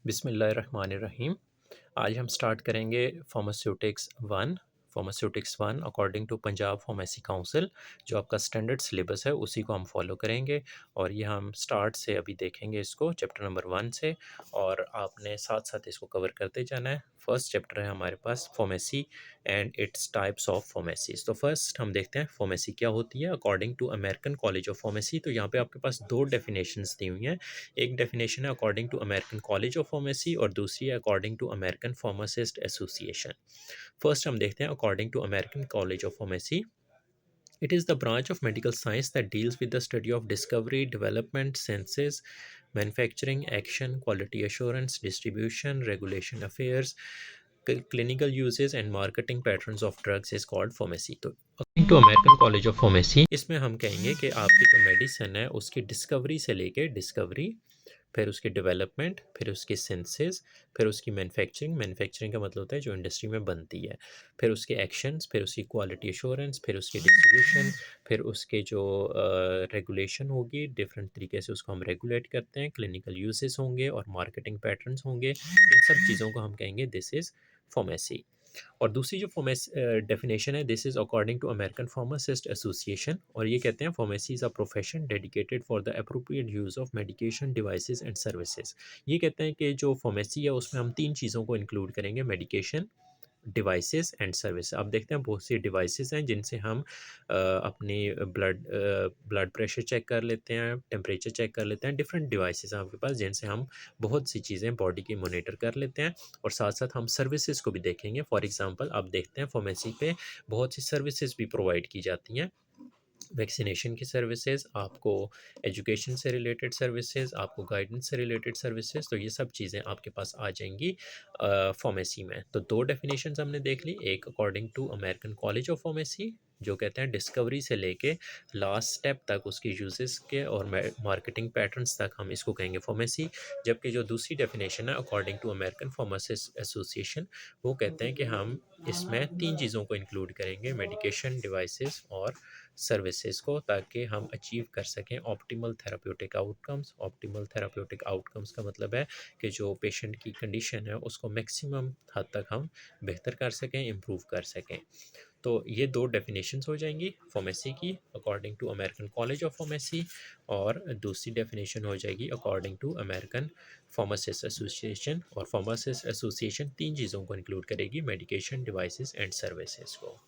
बिस्मिल्लाहिर्रहमानिर्रहीम। आज हम स्टार्ट करेंगे pharmaceutics one according to Punjab pharmacy council. जो आपका स्टैंडर्ड सिलेबस है उसी को हम फॉलो करेंगे और ये हम स्टार्ट से अभी देखेंगे इसको चैप्टर नंबर 1 से, और आपने साथ साथ इसको कवर करते जाना है। फर्स्ट चैप्टर है हमारे पास pharmacy and its types of pharmacies. तो फर्स्ट हम देखते हैं फार्मेसी क्या होती है according to American college of pharmacy. तो यहाँ पे आपके पास दो डेफिनेशंस दी हुई हैं। एक डेफिनेशन है according to American college of pharmacy और दूसरी है according to American pharmacist association. First हम देखते हैं according to American college of pharmacy. It is the branch of medical science that deals with the study of discovery, development, synthesis, manufacturing, action, quality assurance, distribution, regulation affairs, clinical uses and marketing patterns of drugs is called pharmacy. तो according to American college of pharmacy इसमें हम कहेंगे कि आपकी जो medicine है उसकी discovery से लेके डिस्कवरी, फिर उसकी डेवलपमेंट, फिर उसकी सिंथेसिस, फिर उसकी मैन्युफैक्चरिंग। मैन्युफैक्चरिंग का मतलब होता है जो इंडस्ट्री में बनती है, फिर उसके एक्शंस, फिर उसकी क्वालिटी एश्योरेंस, फिर उसकी डिस्ट्रीब्यूशन, फिर उसके जो रेगुलेशन होगी, डिफरेंट तरीके से उसको हम रेगुलेट करते हैं, क्लिनिकल यूजेस होंगे और मार्केटिंग पैटर्न्स होंगे। इन सब चीज़ों को हम कहेंगे दिस इज़ फार्मेसी। और दूसरी जो डेफिनेशन है, this is according to American pharmacist association, और ये कहते हैं pharmacy is a profession dedicated for the appropriate use of medication devices and services. ये कहते हैं कि जो फार्मेसी है उसमें हम तीन चीज़ों को इंक्लूड करेंगे, मेडिकेशन, डिवाइसेस एंड सर्विस। अब देखते हैं बहुत सी डिवाइसेस हैं जिनसे हम अपनी ब्लड प्रेशर चेक कर लेते हैं, टेम्परेचर चेक कर लेते हैं। डिफरेंट डिवाइसेस हैं आपके पास जिनसे हम बहुत सी चीज़ें बॉडी की मॉनिटर कर लेते हैं, और साथ साथ हम सर्विसेज को भी देखेंगे। फॉर एग्जांपल अब देखते हैं फार्मेसी पे बहुत सी सर्विसेज भी प्रोवाइड की जाती हैं। वैक्सीनेशन की सर्विसेज, आपको एजुकेशन से रिलेटेड सर्विसेज, आपको गाइडेंस से रिलेटेड सर्विसेज, तो ये सब चीज़ें आपके पास आ जाएंगी फार्मेसी में। तो दो डेफिनेशंस हमने देख ली, एक according to American college of pharmacy जो कहते हैं डिस्कवरी से लेके लास्ट स्टेप तक उसके यूजेस के और मार्केटिंग पैटर्न्स तक हम इसको कहेंगे फार्मेसी। जबकि जो दूसरी डेफिनेशन है according to American pharmacist association, वो कहते हैं कि हम इसमें तीन चीज़ों को इंक्लूड करेंगे, मेडिकेशन, डिवाइसेस और सर्विसेज को, ताकि हम अचीव कर सकें optimal therapeutic outcomes. Optimal therapeutic outcomes का मतलब है कि जो पेशेंट की कंडीशन है उसको मैक्सिमम हद तक हम बेहतर कर सकें, इम्प्रूव कर सकें। तो ये दो डेफिनेशंस हो जाएंगी फार्मेसी की according to American college of pharmacy, और दूसरी डेफिनेशन हो जाएगी according to American pharmacist association. और फार्मासिस्ट एसोसिएशन तीन चीज़ों को इंक्लूड करेगी, मेडिकेशन, डिवाइसेस एंड सर्विसेज को।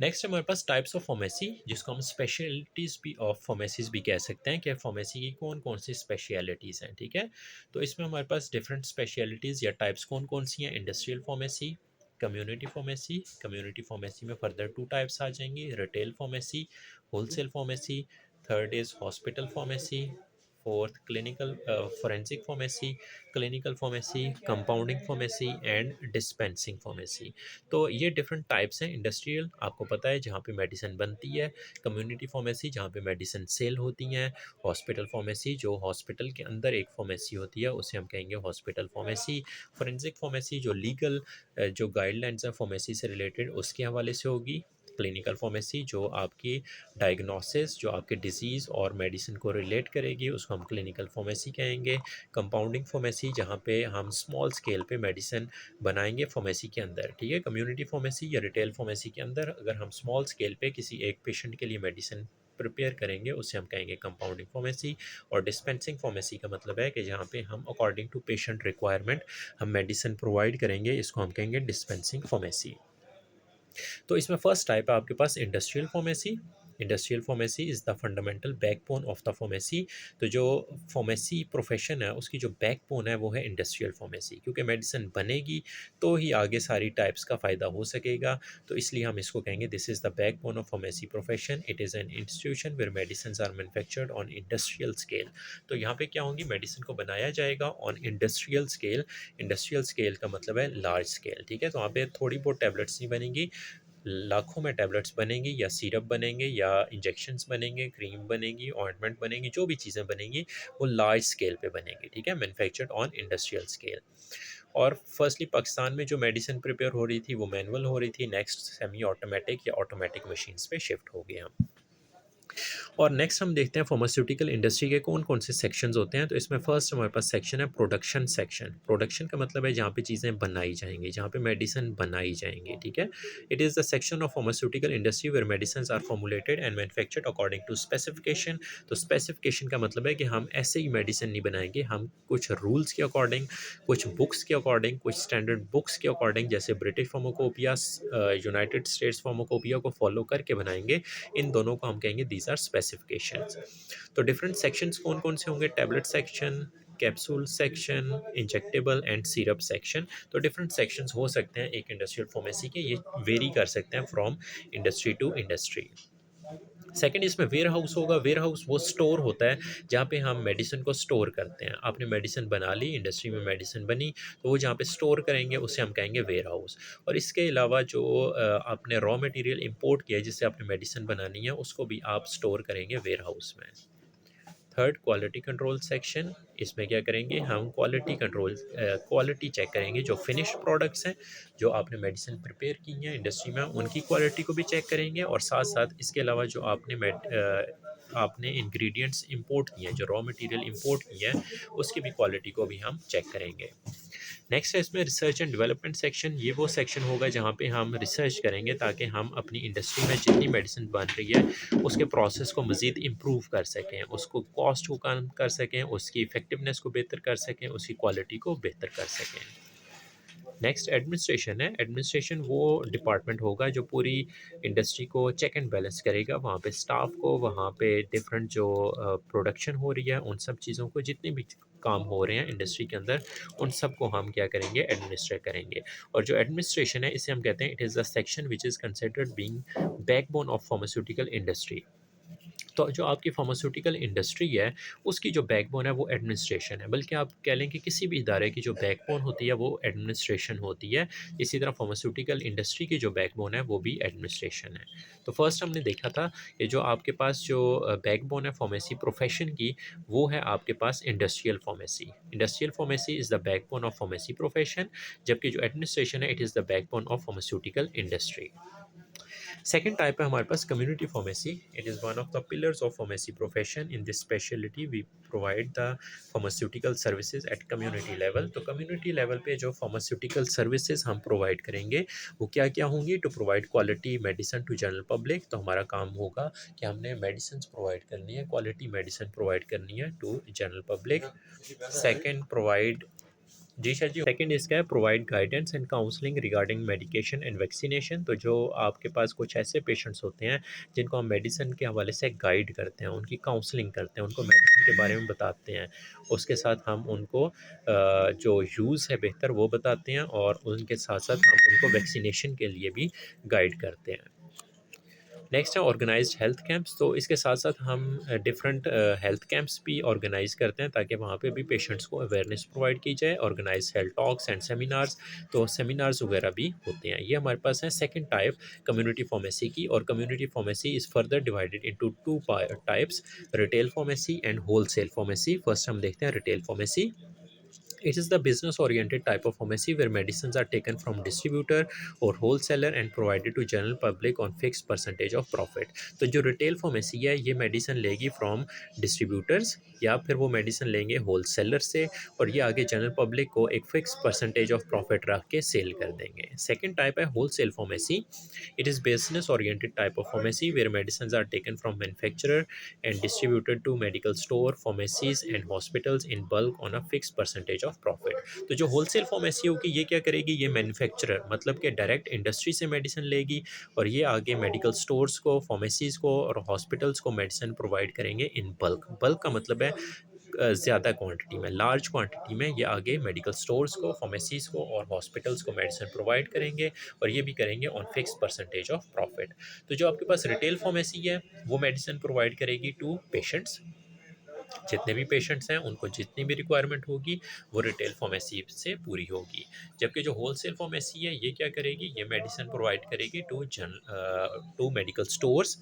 नेक्स्ट हमारे पास टाइप्स ऑफ फार्मेसी, जिसको हम स्पेशलिटीज़ भी ऑफ फार्मेसीज भी कह सकते हैं कि फार्मेसी की कौन कौन सी स्पेशलिटीज़ हैं। ठीक है, तो इसमें हमारे पास डिफरेंट स्पेशलिटीज़ या टाइप्स कौन कौन सी हैं। Industrial pharmacy, community pharmacy. Community pharmacy में फर्दर टू टाइप्स आ जाएंगी, retail pharmacy, wholesale pharmacy. Third is hospital pharmacy. Fourth clinical forensic pharmacy, clinical pharmacy, compounding pharmacy and dispensing pharmacy. तो ये different types हैं। Industrial आपको पता है जहाँ पे मेडिसिन बनती है, कम्युनिटी फार्मेसी जहाँ पे मेडिसिन सेल होती हैं, हॉस्पिटल फार्मेसी जो हॉस्पिटल के अंदर एक फार्मेसी होती है उसे हम कहेंगे हॉस्पिटल फार्मेसी, फोरेंसिक फार्मेसी जो लीगल जो गाइडलाइंस हैं फार्मेसी से रिलेटेड उसके हवाले से होगी, क्लिनिकल फार्मेसी जो आपकी डायग्नोसिस, जो आपके डिजीज़ और मेडिसिन को रिलेट करेगी उसको हम क्लिनिकल फार्मेसी कहेंगे, कंपाउंडिंग फार्मेसी जहाँ पे हम स्मॉल स्केल पे मेडिसिन बनाएंगे फार्मेसी के अंदर। ठीक है, कम्युनिटी फार्मेसी या रिटेल फार्मेसी के अंदर अगर हम स्मॉल स्केल पे किसी एक पेशेंट के लिए मेडिसिन प्रिपेयर करेंगे उसे हम कहेंगे कंपाउंडिंग फार्मेसी। और डिस्पेंसिंग फार्मेसी का मतलब है कि जहाँ पे हम अकॉर्डिंग टू पेशेंट रिक्वायरमेंट हम मेडिसिन प्रोवाइड करेंगे, इसको हम कहेंगे डिस्पेंसिंग फार्मेसी। तो इसमें फर्स्ट टाइप है आपके पास industrial pharmacy. Industrial pharmacy is the fundamental backbone of the pharmacy. तो जो फार्मेसी प्रोफेशन है उसकी जो बैकबोन है वो है इंडस्ट्रियल फार्मेसी, क्योंकि मेडिसिन बनेगी तो ही आगे सारी टाइप्स का फ़ायदा हो सकेगा। तो इसलिए हम इसको कहेंगे this is the backbone of pharmacy profession. It is an institution where medicine are manufactured on industrial scale. तो यहाँ पे क्या होंगी, मेडिसिन को बनाया जाएगा on industrial scale. Industrial scale का मतलब है लार्ज स्केल। ठीक है, तो वहाँ पे थोड़ी बहुत टैबलेट्स नहीं बनेंगी, लाखों में टैबलेट्स बनेंगी या सिरप बनेंगे या इंजेक्शंस बनेंगे, क्रीम बनेगी, ऑइंटमेंट बनेगी, जो भी चीज़ें बनेंगी वो लार्ज स्केल पे बनेंगी। ठीक है, मैन्युफैक्चर्ड ऑन इंडस्ट्रियल स्केल। और फर्स्टली पाकिस्तान में जो मेडिसिन प्रिपेयर हो रही थी वो मैनुअल हो रही थी, नेक्स्ट सेमी ऑटोमेटिक या ऑटोमेटिक मशीन्स पे शिफ्ट हो गए हम। और नेक्स्ट हम देखते हैं फार्मास्यूटिकल इंडस्ट्री के कौन-कौन से सेक्शंस होते हैं। तो इसमें फर्स्ट हमारे पास सेक्शन है प्रोडक्शन सेक्शन। प्रोडक्शन का मतलब है जहाँ पे चीज़ें बनाई जाएँगी, जहाँ पे मेडिसिन बनाई जाएँगी, ठीक है? It is the section of pharmaceutical industry where medicines are formulated and manufactured according to specification. तो स्पेसिफिकेशन का मतलब है कि हम ऐसे ही मेडिसिन नहीं बनाएँगे, हम कुछ रूल्स के अकॉर्डिंग, कुछ बुक्स के अकॉर्डिंग, कुछ स्टैंडर्ड बुक्स के अकॉर्डिंग जैसे British pharmacopoeia, United states pharmacopoeia को फॉलो करके बनाएँगे। इन दोनों को हम कहेंगे दीज आर स्पेसिफिकेशंस। तो डिफरेंट सेक्शंस कौन-कौन से होंगे? Tablet section, capsule section, injectable and syrup section. तो डिफरेंट सेक्शंस हो सकते हैं एक इंडस्ट्रियल फार्मेसी के, ये वेरी कर सकते हैं from industry to industry. Second इसमें वेयर हाउस होगा। वेयर हाउस वो स्टोर होता है जहाँ पे हम मेडिसिन को स्टोर करते हैं। आपने मेडिसिन बना ली, इंडस्ट्री में मेडिसिन बनी, तो वो जहाँ पे स्टोर करेंगे उसे हम कहेंगे वेयर हाउस। और इसके अलावा जो आपने रॉ मटेरियल इंपोर्ट किया है जिससे आपने मेडिसिन बनानी है, उसको भी आप स्टोर करेंगे वेयर हाउस में। Third quality control section. इसमें क्या करेंगे हम? क्वालिटी चेक करेंगे। जो फिनिश्ड प्रोडक्ट्स हैं, जो आपने मेडिसिन प्रिपेयर की हैं इंडस्ट्री में, उनकी क्वालिटी को भी चेक करेंगे और साथ साथ इसके अलावा जो आपने इंग्रेडिएंट्स इंपोर्ट किए हैं, जो रॉ मटेरियल इंपोर्ट किए हैं, उसकी भी क्वालिटी को भी हम चेक करेंगे। नेक्स्ट है इसमें रिसर्च एंड डेवलपमेंट सेक्शन। ये वो सेक्शन होगा जहाँ पे हम रिसर्च करेंगे ताकि हम अपनी इंडस्ट्री में जितनी मेडिसिन बन रही है उसके प्रोसेस को मज़ीद इम्प्रूव कर सकें, उसको कॉस्ट को कम कर सकें, उसकी इफ़ेक्टिवनेस को बेहतर कर सकें, उसकी क्वालिटी को बेहतर कर सकें। नेक्स्ट एडमिनिस्ट्रेशन है। एडमिनिस्ट्रेशन वो डिपार्टमेंट होगा जो पूरी इंडस्ट्री को चेक एंड बैलेंस करेगा। वहाँ पे स्टाफ को, वहाँ पे डिफरेंट जो प्रोडक्शन हो रही है, उन सब चीज़ों को, जितने भी काम हो रहे हैं इंडस्ट्री के अंदर, उन सब को हम क्या करेंगे? एडमिनिस्ट्रेट करेंगे। और जो एडमिनिस्ट्रेशन है इसे हम कहते हैं it is the section which is considered being backbone of pharmaceutical industry. तो जो आपकी फार्मास्यूटिकल इंडस्ट्री है, उसकी जो बैकबोन है वो एडमिनिस्ट्रेशन है। बल्कि आप कह लें कि किसी भी इदारे की जो बैकबोन होती है वो एडमिनिस्ट्रेशन होती है। इसी तरह फार्मास्यूटिकल इंडस्ट्री की जो बैकबोन है वो भी एडमिनिस्ट्रेशन है। तो फर्स्ट हमने देखा था कि जो आपके पास जो बैकबोन है फार्मेसी प्रोफेशन की, वो है आपके पास industrial pharmacy. Industrial pharmacy is the backbone of pharmacy profession, जबकि जो एडमिनिस्ट्रेशन है it is the backbone of pharmaceutical industry. Second type है हमारे पास community pharmacy. It is one of the pillars of pharmacy profession. In this speciality we provide the pharmaceutical services at community level. तो community level पे जो pharmaceutical services हम provide करेंगे वो क्या क्या होंगी? To provide quality medicine to general public. तो हमारा काम होगा कि हमने मेडिसिन प्रोवाइड करनी है, क्वालिटी मेडिसिन प्रोवाइड करनी है to general public. Second provide, जी शायद जी, सेकंड इसका है provide guidance and counselling regarding medication and vaccination. तो जो आपके पास कुछ ऐसे पेशेंट्स होते हैं जिनको हम मेडिसिन के हवाले से गाइड करते हैं, उनकी काउंसलिंग करते हैं, उनको मेडिसिन के बारे में बताते हैं, उसके साथ हम उनको जो यूज़ है बेहतर वो बताते हैं और उनके साथ साथ हम उनको वैक्सीनेशन के लिए भी गाइड करते हैं। नेक्स्ट है ऑर्गेनाइज्ड हेल्थ कैंप्स। तो इसके साथ साथ हम डिफरेंट हेल्थ कैंप्स भी ऑर्गेनाइज करते हैं ताकि वहाँ पे भी पेशेंट्स को अवेयरनेस प्रोवाइड की जाए। Organize health talks and seminars, तो सेमिनार्स वगैरह भी होते हैं। ये हमारे पास है सेकंड टाइप कम्युनिटी फार्मेसी की। और community pharmacy is further divided into two types, retail pharmacy and wholesale pharmacy. First हम देखते हैं retail pharmacy. It is the business oriented type of pharmacy where medicines are taken from distributor or wholesaler and provided to general public on fixed percentage of profit। तो जो retail pharmacy है ये medicine लेगी from distributors या फिर वो medicine लेंगे wholesaler से और ये आगे जनरल पब्लिक को एक फिक्स परसेंटेज ऑफ प्रॉफिट रख के सेल कर देंगे। सेकंड टाइप है wholesale pharmacy. It is business oriented type of pharmacy where medicines are taken from manufacturer and distributed to medical store, pharmacies and hospitals in bulk on a fixed percentage of profit। तो जो wholesale pharmacy होगी ये क्या करेगी? ये manufacturer मतलब कि direct industry से मेडिसिन लेगी और ये आगे मेडिकल स्टोर्स को, फार्मेसीज़ को और हॉस्पिटल्स को मेडिसिन प्रोवाइड करेंगे इन बल्क। बल्क का मतलब है ज़्यादा क्वांटिटी में, लार्ज क्वांटिटी में ये आगे मेडिकल स्टोर्स को, फार्मेसीज़ को और हॉस्पिटल्स को मेडिसिन प्रोवाइड करेंगे और ये भी करेंगे on fix percentage of profit. तो जो आपके पास रिटेल फार्मेसी है वो मेडिसिन प्रोवाइड करेगी टू पेशेंट्स। जितने भी पेशेंट्स हैं उनको जितनी भी रिक्वायरमेंट होगी वो रिटेल फार्मेसी से पूरी होगी। जबकि जो होलसेल फार्मेसी है ये क्या करेगी? ये मेडिसिन प्रोवाइड करेगी to medical stores,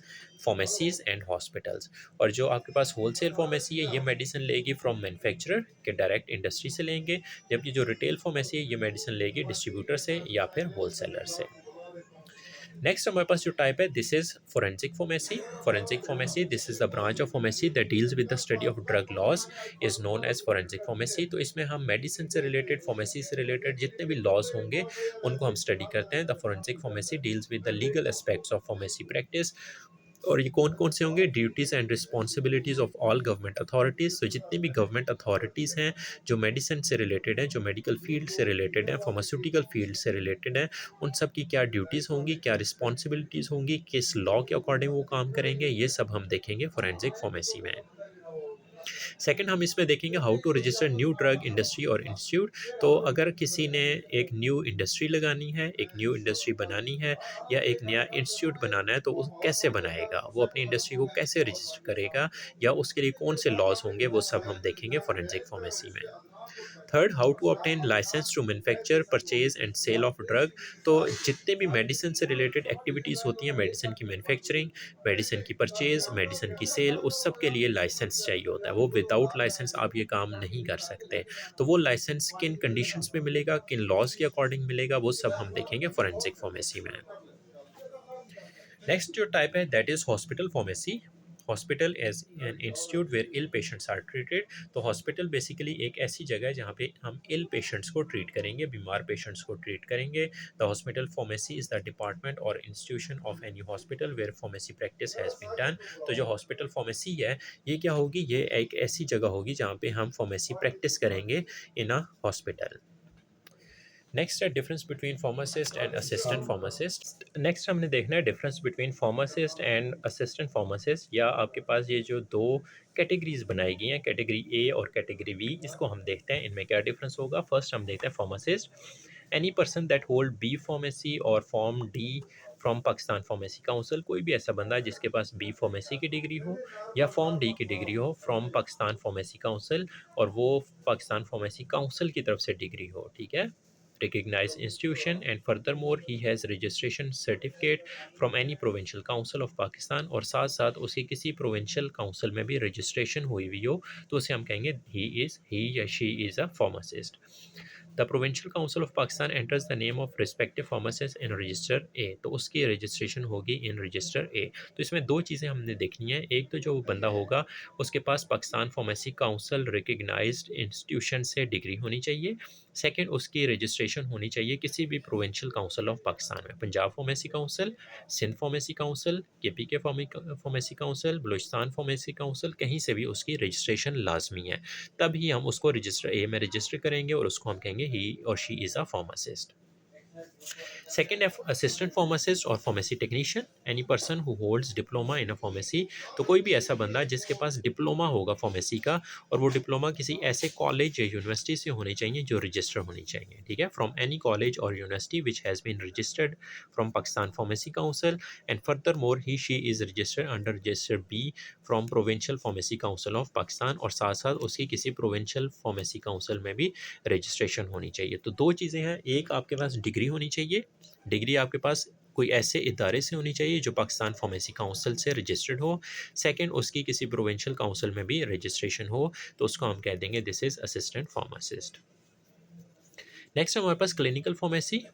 pharmacies and hospitals. और जो आपके पास होलसेल फार्मेसी है ये मेडिसिन लेगी फ्रॉम मैन्युफैक्चरर के डायरेक्ट इंडस्ट्री से लेंगे, जबकि जो रिटेल फार्मेसी है ये मेडिसिन लेगी डिस्ट्रीब्यूटर से या फिर होलसेलर से। नेक्स्ट हमारे पास जो टाइप है, this is forensic pharmacy. Forensic pharmacy, this is the branch of pharmacy that deals with the study of drug laws, is known as forensic pharmacy. तो इसमें हम मेडिसिन से रिलेटेड, फार्मेसी से related जितने भी लॉज होंगे उनको हम स्टडी करते हैं। The forensic pharmacy deals with the legal aspects of pharmacy practice. और ये कौन कौन से होंगे? Duties and responsibilities of all government authorities. तो जितनी भी गवर्नमेंट अथॉरिटीज़ हैं जो मेडिसिन से रिलेटेड हैं, जो मेडिकल फील्ड से रिलेटेड हैं, फार्मास्यूटिकल फील्ड से रिलेटेड हैं, उन सब की क्या ड्यूटीज़ होंगी, क्या रिस्पॉन्सिबिलिटीज़ होंगी, किस लॉ के अकॉर्डिंग वो काम करेंगे, ये सब हम देखेंगे फोरेंसिक फार्मेसी में। सेकंड, हम इसमें देखेंगे how to register new drug industry और इंस्टीट्यूट। तो अगर किसी ने एक न्यू इंडस्ट्री लगानी है, एक न्यू इंडस्ट्री बनानी है, या एक नया इंस्टीट्यूट बनाना है, तो वो कैसे बनाएगा, वो अपनी इंडस्ट्री को कैसे रजिस्टर करेगा, या उसके लिए कौन से लॉज होंगे, वो सब हम देखेंगे फोरेंसिक फार्मेसी में। Third, how to obtain licence to manufacture, purchase and sale of drug. तो जितने भी मेडिसिन से रिलेटेड एक्टिविटीज़ होती हैं, मेडिसिन की मैन्युफैक्चरिंग, मेडिसिन की परचेज, मेडिसिन की सेल, उस सब के लिए लाइसेंस चाहिए होता है। वो विदाउट लाइसेंस आप ये काम नहीं कर सकते। तो वो लाइसेंस किन कंडीशंस में मिलेगा, किन लॉज के अकॉर्डिंग मिलेगा, वो सब हम देखेंगे फोरेंसिक फार्मेसी में। नेक्स्ट जो टाइप है, that is hospital pharmacy. Hospital as an institute where ill patients are treated. तो हॉस्पिटल बेसिकली एक ऐसी जगह है जहाँ पे हम इल पेशेंट्स को ट्रीट करेंगे, बीमार पेशेंट्स को ट्रीट करेंगे। The hospital pharmacy is the department और institution of any hospital where pharmacy practice has been done. तो जो हॉस्पिटल फार्मेसी है, ये क्या होगी? ये एक ऐसी जगह होगी जहाँ पे हम फार्मेसी प्रैक्टिस करेंगे इन अ हॉस्पिटल। नेक्स्ट है difference between pharmacist and assistant pharmacist. Next हमने देखना है difference between pharmacist and assistant pharmacist, या आपके पास ये जो दो कैटेगरीज बनाई गई हैं, कैटेगरी ए और कैटेगरी बी, इसको हम देखते हैं इनमें क्या डिफरेंस होगा। फर्स्ट हम देखते हैं pharmacist. Any person that hold B pharmacy और pharm D from Pakistan pharmacy council. कोई भी ऐसा बंदा जिसके पास बी फार्मेसी की डिग्री हो या फॉर्म डी की डिग्री हो फ्रॉम पाकिस्तान फार्मेसी काउंसिल, और वो पाकिस्तान फार्मेसी काउंसिल की तरफ से डिग्री हो, ठीक है, recognized institution, and furthermore he has registration certificate from any provincial council of Pakistan, और साथ साथ उसकी किसी provincial council में भी registration हुई हुई हो, तो उसे हम कहेंगे he या she is a pharmacist. The Provincial Council of Pakistan enters the name of respective pharmacist in Register A, तो उसकी रजिस्ट्रेशन होगी इन रजिस्टर ए। तो इसमें दो चीज़ें हमने देखनी है, एक तो जो बंदा होगा उसके पास Pakistan pharmacy council recognised institution से डिग्री होनी चाहिए। सेकंड, उसकी रजिस्ट्रेशन होनी चाहिए किसी भी प्रोविंशियल काउंसिल ऑफ पाकिस्तान में, Punjab pharmacy council, Sindh pharmacy council, KP के pharmacy council, Balochistan pharmacy council, कहीं से भी उसकी रजिस्ट्रेशन लाजमी है। तभी हम उसको रजिस्टर ए में रजिस्टर करेंगे और उसको हम कहेंगे ही और she is a pharmacist. Second है असिस्टेंट फार्मासिस्ट और pharmacy technician, any person who holds diploma in a pharmacy. तो कोई भी ऐसा बंदा जिसके पास डिप्लोमा होगा फार्मेसी का, और वो डिप्लोमा किसी ऐसे कॉलेज या यूनिवर्सिटी से होनी चाहिए जो रजिस्टर होनी चाहिए, ठीक है, फ्रॉम एनी कॉलेज और university which has been registered from Pakistan pharmacy council, and further more he she is registered under register B from provincial pharmacy council of Pakistan, और साथ साथ उसकी किसी प्रोविंशियल फार्मेसी काउंसिल में भी रजिस्ट्रेशन होनी चाहिए। तो दो चीज़ें हैं, एक आपके पास डिग्री होनी चाहिए, डिग्री आपके पास कोई ऐसे इदारे से होनी चाहिए जो पाकिस्तान फार्मेसी काउंसिल से रजिस्टर्ड हो। सेकंड, उसकी किसी प्रोविंशियल काउंसिल में भी रजिस्ट्रेशन हो, तो उसको हम कह देंगे this is assistant pharmacist. Next हमारे पास clinical pharmacy.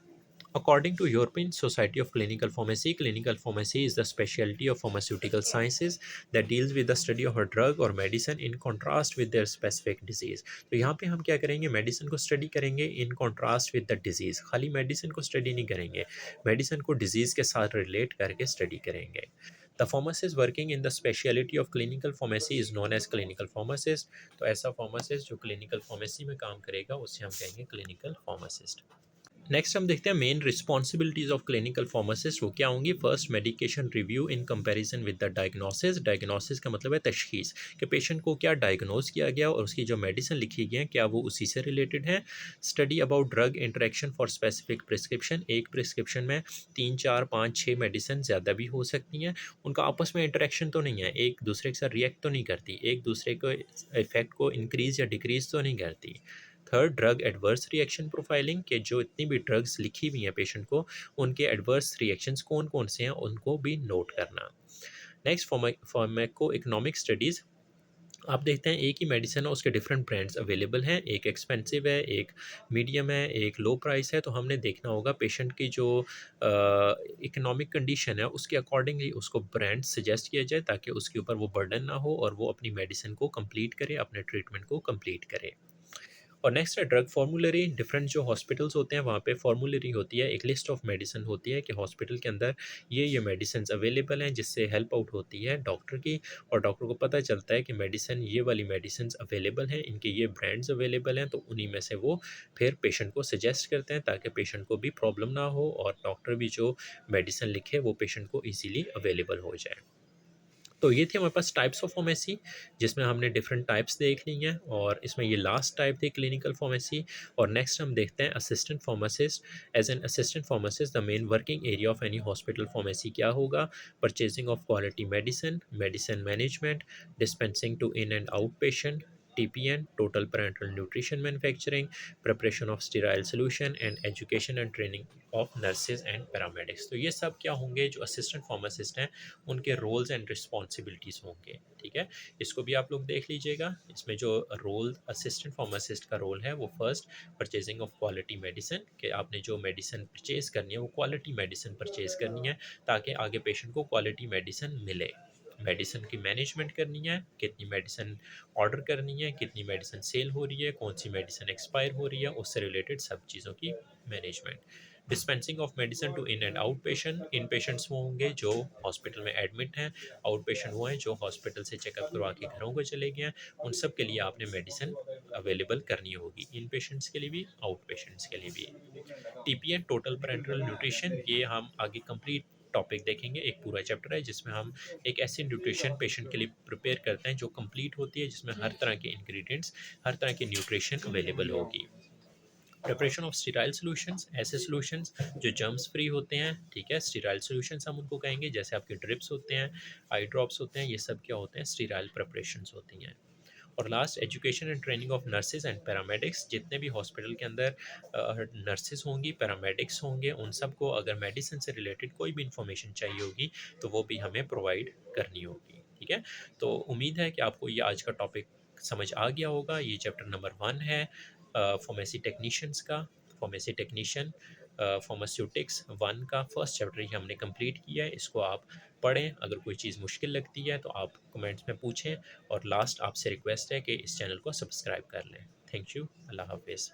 According to European Society of clinical pharmacy is the specialty of pharmaceutical sciences that deals with the study of a drug or medicine in contrast with their specific disease. तो यहाँ पे हम क्या करेंगे, medicine को study करेंगे in contrast with the disease. खाली medicine को स्टडी नहीं करेंगे, मेडिसिन को डिजीज़ के साथ रिलेट करके स्टडी करेंगे। The pharmacist working in the speciality of clinical pharmacy is known as clinical pharmacist. तो ऐसा फार्मासिस्ट जो क्लिनिकल फार्मेसी में काम करेगा उसे हम कहेंगे क्लिनिकल फार्मासिस्ट। नेक्स्ट हम देखते हैं main responsibilities of clinical pharmacist, वो क्या होंगी। First, medication review in comparison with the diagnosis. Diagnosis का मतलब है तशखीस, कि पेशेंट को क्या डायग्नोज किया गया और उसकी जो मेडिसिन लिखी गई है क्या वो उसी से रिलेटेड है। Study about drug interaction for specific prescription. एक प्रिस्क्रिप्शन में 3 4 5 6 मेडिसिन ज़्यादा भी हो सकती हैं, उनका आपस में इंटरेक्शन तो नहीं है, एक दूसरे के साथ रिएक्ट तो नहीं करती, एक दूसरे को इफेक्ट को इंक्रीज़ या डिक्रीज़ तो नहीं करती। Third, drug adverse reaction profiling, के जो इतनी भी ड्रग्स लिखी हुई हैं पेशेंट को उनके एडवर्स रिएक्शंस कौन कौन से हैं उनको भी नोट करना। Next, pharmaco economic studies. आप देखते हैं एक ही मेडिसिन है, उसके डिफरेंट ब्रांड्स अवेलेबल हैं, एक एक्सपेंसिव है, एक मीडियम है, एक लो प्राइस है। तो हमने देखना होगा पेशेंट की जो इकोनॉमिक कंडीशन है उसके अकॉर्डिंगली उसको ब्रांड सजेस्ट किया जाए, ताकि उसके ऊपर वो बर्डन ना हो और वो अपनी मेडिसिन को कंप्लीट करे, अपने ट्रीटमेंट को कंप्लीट करे। और नेक्स्ट है ड्रग फॉर्मूलरी। डिफरेंट जो हॉस्पिटल्स होते हैं वहाँ पे फॉर्मूलरी होती है, एक लिस्ट ऑफ मेडिसिन होती है कि हॉस्पिटल के अंदर ये मेडिसिन अवेलेबल हैं, जिससे हेल्प आउट होती है डॉक्टर की। और डॉक्टर को पता चलता है कि मेडिसिन, ये वाली मेडिसिन अवेलेबल हैं, इनके ये ब्रांड्स अवेलेबल हैं, तो उन्हीं में से वो फिर पेशेंट को सजेस्ट करते हैं, ताकि पेशेंट को भी प्रॉब्लम ना हो और डॉक्टर भी जो मेडिसिन लिखे वो पेशेंट को ईजिली अवेलेबल हो जाए। तो ये थी हमारे पास टाइप्स ऑफ फार्मेसी, जिसमें हमने डिफरेंट टाइप्स देख ली हैं, और इसमें ये लास्ट टाइप थी क्लिनिकल फार्मेसी। और नेक्स्ट हम देखते हैं assistant pharmacist. As an assistant pharmacist the main working area of any hospital pharmacy क्या होगा? Purchasing of quality medicine, medicine management, dispensing to in and out patient, TPN, total parental nutrition manufacturing, preparation of sterile solution, and education and training of nurses and paramedics। तो ये सब क्या होंगे? जो assistant pharmacist हैं उनके roles and responsibilities होंगे। ठीक है, इसको भी आप लोग देख लीजिएगा। इसमें जो रोल असिस्टेंट फार्मासिस्ट का रोल है वो first purchasing of quality medicine, कि आपने जो मेडिसिन परचेज करनी है वो क्वालिटी मेडिसिन परचेज करनी है, ताकि आगे पेशेंट को क्वालिटी मेडिसिन मिले। मेडिसिन की मैनेजमेंट करनी है, कितनी मेडिसिन ऑर्डर करनी है, कितनी मेडिसिन सेल हो रही है, कौन सी मेडिसिन एक्सपायर हो रही है, उससे रिलेटेड सब चीज़ों की management. Dispensing of medicine to in and out patient. In patients वो होंगे जो हॉस्पिटल में एडमिट हैं, आउट पेशेंट वो हैं जो हॉस्पिटल से चेकअप करवा के घरों को चले गए हैं। उन सब के लिए आपने मेडिसिन अवेलेबल करनी होगी, इन पेशेंट्स के लिए भी, आउट पेशेंट्स के लिए भी। TPN, टोटल पेरेंटल न्यूट्रिशन, ये हम आगे कंप्लीट टॉपिक देखेंगे। एक पूरा चैप्टर है जिसमें हम एक ऐसी न्यूट्रिशन पेशेंट के लिए प्रिपेयर करते हैं जो कंप्लीट होती है, जिसमें हर तरह के इंग्रेडिएंट्स, हर तरह की न्यूट्रिशन अवेलेबल होगी। प्रिपरेशन ऑफ स्टीराइल सॉल्यूशंस, ऐसे सॉल्यूशंस जो जर्म्स फ्री होते हैं। ठीक है, स्टीराइल सॉल्यूशंस हम उनको कहेंगे, जैसे आपके ड्रिप्स होते हैं, आई ड्रॉप्स होते हैं, ये सब क्या होते हैं? स्टीराइल प्रिपरेशंस होती हैं। और last, education and training of nurses and paramedics. जितने भी हॉस्पिटल के अंदर नर्सेज होंगी, पैरामेडिक्स होंगे, उन सबको अगर मेडिसिन से रिलेटेड कोई भी इंफॉर्मेशन चाहिए होगी तो वो भी हमें प्रोवाइड करनी होगी। ठीक है, तो उम्मीद है कि आपको ये आज का टॉपिक समझ आ गया होगा। ये चैप्टर नंबर 1 है फार्मेसी टेक्नीशियंस का, फार्मेसी टेक्नीशियन, फार्मास्यूटिक्स 1 का फर्स्ट चैप्टर ही हमने कंप्लीट किया है। इसको आप पढ़ें, अगर कोई चीज़ मुश्किल लगती है तो आप कमेंट्स में पूछें। और लास्ट आपसे रिक्वेस्ट है कि इस चैनल को सब्सक्राइब कर लें। Thank you. अल्लाह हाफिज़।